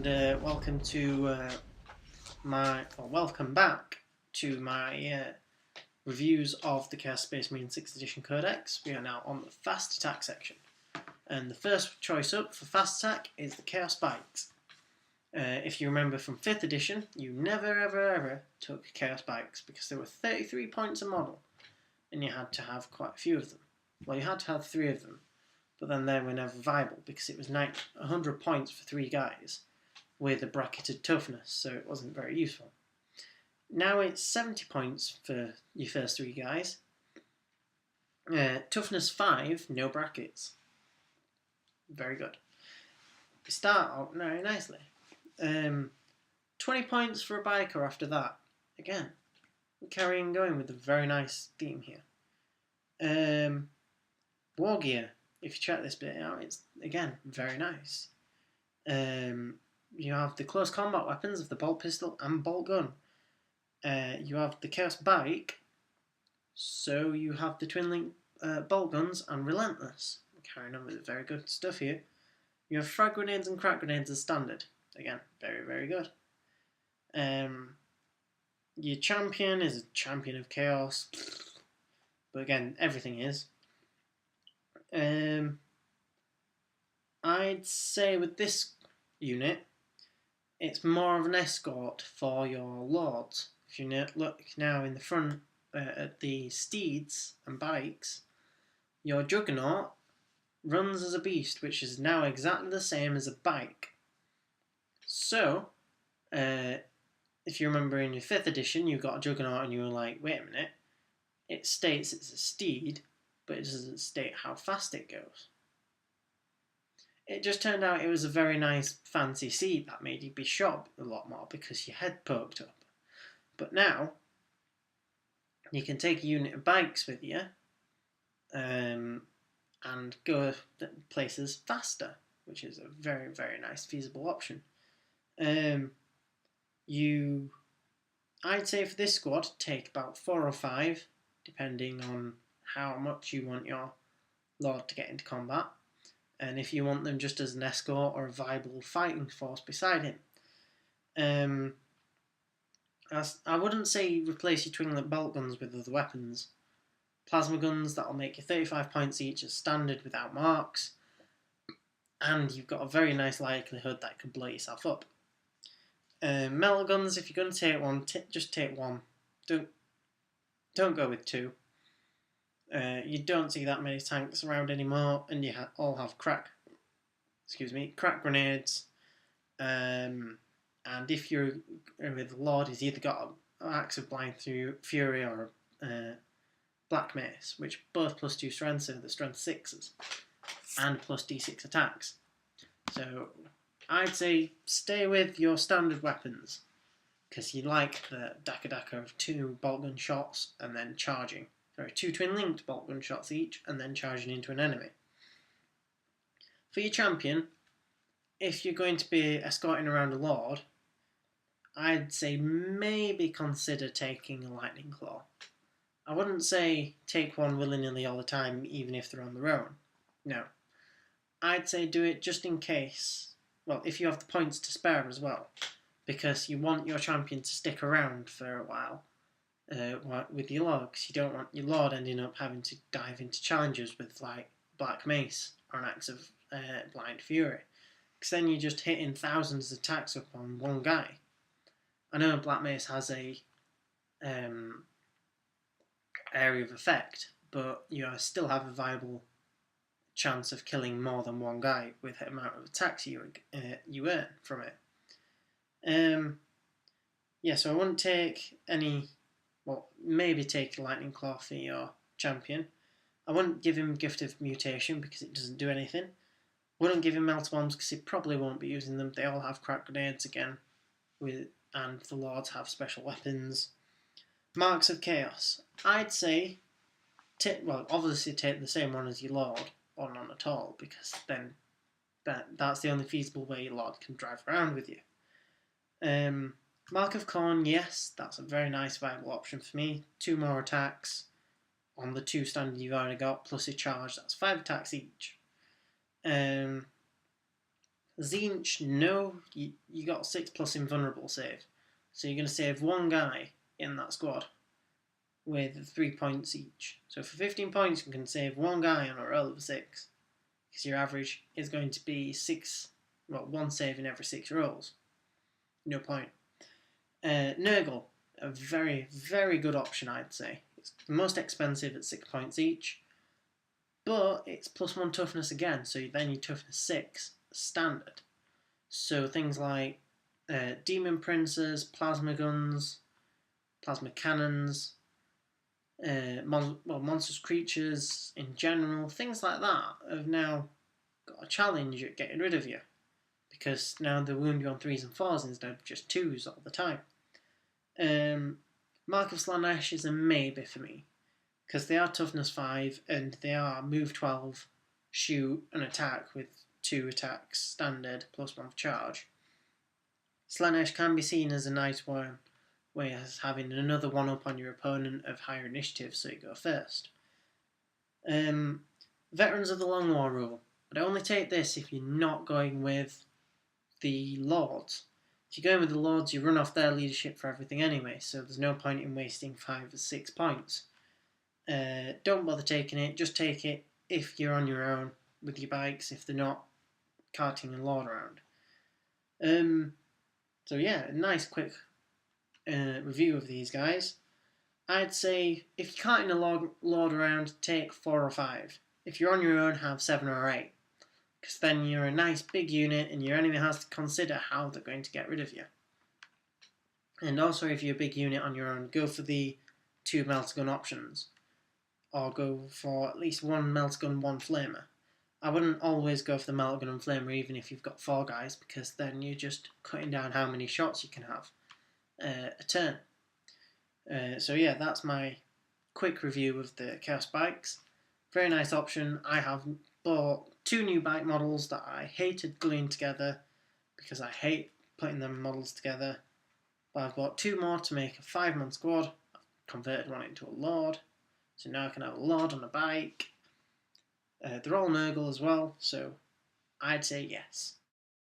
and welcome to welcome back to my reviews of the Chaos Space Marine 6th Edition Codex. We are now on the Fast Attack section, and the first choice up for Fast Attack is the Chaos Bikes. If you remember from 5th Edition, you never ever took Chaos Bikes because there were 33 points a model, and you had to have quite a few of them. Well, you had to have 3 of them, but then they were never viable because it was 100 points for 3 guys with a bracketed toughness, so it wasn't very useful. Now it's 70 points for your first 3 guys. Toughness 5, no brackets. Very good. You start out very nicely. 20 points for a biker after that. Again, we're carrying going with a very nice theme here. War gear. If you check this bit out, it's, again, very nice. You have the close combat weapons of the bolt pistol and bolt gun. You have the Chaos Bike, so you have the twin link bolt guns and relentless. We're carrying on with very good stuff here. You have frag grenades and crack grenades as standard. Again, very good. Your champion is a champion of chaos, but again, everything is. I'd say with this unit, it's more of an escort for your lords. If you look now in the front at the steeds and bikes, your Juggernaut runs as a beast, which is now exactly the same as a bike. So, if you remember in your 5th edition, you got a Juggernaut and you were like, wait a minute, it states it's a steed, but it doesn't state how fast it goes. It just turned out it was a very nice fancy seat that made you be shot a lot more because your head poked up. But now, you can take a unit of bikes with you and go places faster, which is a very nice feasible option. I'd say for this squad, take about 4 or 5, depending on how much you want your lord to get into combat, and if you want them just as an escort or a viable fighting force beside him. I wouldn't say replace your twin-link bolt guns with other weapons. Plasma guns, that'll make you 35 points each as standard without marks, and you've got a very nice likelihood that you could blow yourself up. Metal guns, if you're going to take one, just take 1. Don't go with 2. You don't see that many tanks around anymore, and you all have crack grenades. And if you're with the Lord, he's either got an Axe of Blind Fury or Black Mace, which both +2 strengths are the strength 6s, and +d6 attacks. So I'd say stay with your standard weapons, because you like the Daka of 2 bolt gun shots and then charging. 2 twin-linked bolt gun shots each, and then charging into an enemy. For your champion, if you're going to be escorting around a lord, I'd say maybe consider taking a Lightning Claw. I wouldn't say take one willy-nilly all the time, even if they're on their own. No. I'd say do it just in case, well, if you have the points to spare as well, because you want your champion to stick around for a while. With your lord, because you don't want your lord ending up having to dive into challenges with like Black Mace or an Axe of Blind Fury, because then you're just hitting thousands of attacks up on one guy. I know Black Mace has a area of effect, but you still have a viable chance of killing more than one guy with the amount of attacks you earn from it. Yeah, so I wouldn't take any. Well, maybe take a Lightning Claw for your champion. I wouldn't give him Gift of Mutation because it doesn't do anything. Wouldn't give him Melt Bombs because he probably won't be using them. They all have crack grenades again, and the lords have special weapons. Marks of Chaos. I'd say, obviously take the same one as your lord, or none at all, because then that's the only feasible way your lord can drive around with you. Mark of Corn, yes, that's a very nice viable option for me. 2 more attacks on the 2 standard you've already got, plus a charge, that's 5 attacks each. Zinch, no, you got 6+ invulnerable save. So you're going to save one guy in that squad with 3 points each. So for 15 points, you can save one guy on a roll of 6. Because your average is going to be 6, well, one save in every 6 rolls. No point. Nurgle, a very, very good option, I'd say. It's the most expensive at 6 points each, but it's +1 toughness again, so then you toughness 6 standard. So things like demon princes, plasma guns, plasma cannons, monstrous creatures in general, things like that have now got a challenge at getting rid of you, because now they wound you on 3s and 4s instead of just 2s all the time. Mark of Slaanesh is a maybe for me, because they are toughness 5 and they are move 12, shoot and attack with 2 attacks standard +1 for charge. Slaanesh can be seen as a nice one, whereas having another 1-up on your opponent of higher initiative, so you go first. Veterans of the Long War rule. But I only take this if you're not going with the Lords. If you're going with the Lords, you run off their leadership for everything anyway, so there's no point in wasting 5 or 6 points. Don't bother taking it, just take it if you're on your own with your bikes, if they're not carting a Lord around. So yeah, a nice quick review of these guys. I'd say if you're carting a Lord around, take 4 or 5. If you're on your own, have 7 or 8. Because then you're a nice big unit and your enemy has to consider how they're going to get rid of you. And also if you're a big unit on your own, go for the 2 melter gun options. Or go for at least 1 melter gun, 1 flamer. I wouldn't always go for the melter gun and flamer even if you've got 4 guys, because then you're just cutting down how many shots you can have a turn. So yeah, that's my quick review of the Chaos bikes. Very nice option. I have bought 2 new bike models that I hated gluing together because I hate putting them models together. But I've bought 2 more to make a 5-man squad. I've converted one into a Lord, so now I can have a Lord on a bike. They're all Nurgle as well, so I'd say yes.